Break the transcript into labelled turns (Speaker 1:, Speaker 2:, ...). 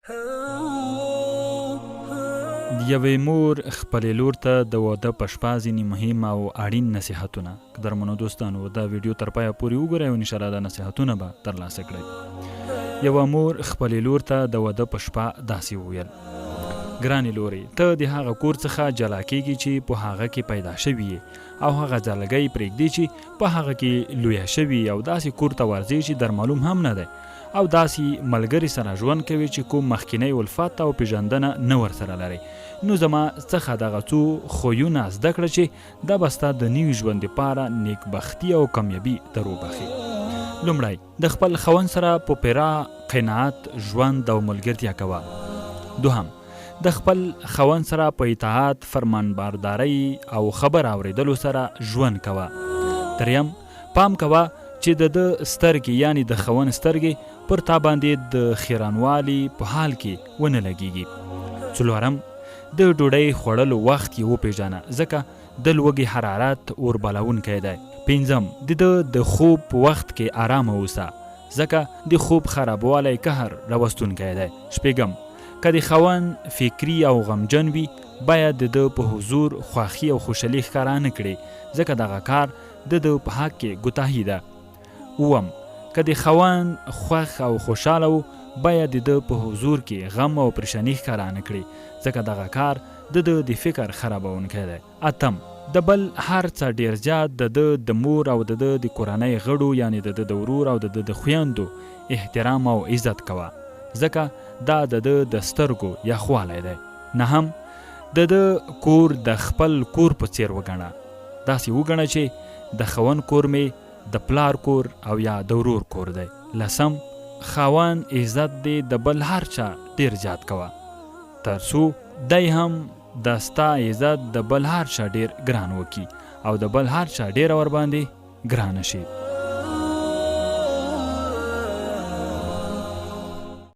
Speaker 1: د یوې مور خپلې لور ته د واده په شپه ځینې مهم او اړین نصیحتونه. قدرمنو دوستانو، دا ویډیو تر پایه پورې وګورئ او انشاءالله دا نصیحتونه به ترلاسه کړئ. یوه مور خپلې لور ته د واده په شپه داسې وویل: ګرانې لورې، ته د هغه کور څخه جلا کېږي چې په هغه کې پیدا شوي یې، او هغه ځالګۍ پرېږدي چې په هغه کې لویه شوي، او داسې کور ته ورځې چې در معلوم هم نه دی، او داسې ملګري سره ژوند کوي چې کوم مخکینی الفت او پیژندنه نه ورسره لري. نو زما څخه دغه څو خویونه زده کړه چې دا به ستا د نوي ژوند دپاره نیکبختي او کامیابي در وبخي. لومړی، د خپل خاوند سره په پوره قناعت ژوند او ملګرتیا کوه. دوهم، د خپل خاوند سره په اطاعت، فرمانبردارۍ او خبر اورېدلو سره ژوند کوه. دریم، پام کوه چې د ده سترګې، یعنې د خاوند سترګې، پر تا باندې د خیرانوالي په حال کې ونه لګېږي. څلورم، د ډوډۍ خوړلو وخت یې وپېژنه، ځکه د لوږې حرارت اوربلونکی دی. پنځم، د ده د خوب په وخت کې آرامه اوسه، ځکه د خوب خرابوالی قهر راوستونکی دی. شپږم، که د خاوند فکري او غمجن وي، باید د ده په حضور خوښي او خوشحالي ښکاره نه کړي، ځکه دغه کار د ده په حق کې ګناهي ده. اووم، که د خاوند خوښ او خوشحاله و، باید د ده په حضور کې غم او پریشاني ښکاره نه کړي، ځکه دغه کار د ده د فکر خرابونکی دی. اتم، د بل هر څه ډېر زیات د ده د مور او د ده د کورنۍ غړو، یعنې د ده د ورور او د ده د خویندو احترام او عزت کوه، ځکه دا د ده د سترګو یخوالی دی. نهم، د ده کور د خپل کور په څیر وګڼه. داسې وګڼه چې د خاوند کور مې د پلار کور او یا د ورور کور دی. لسم، خاوند عزت دی د بل هر چا ډیر زیات کوه، تر څو دی هم د ستا عزت د بل هر چا ډیر ګران وکي او د بل هر چا ډیر ور باندې ګرانه شي.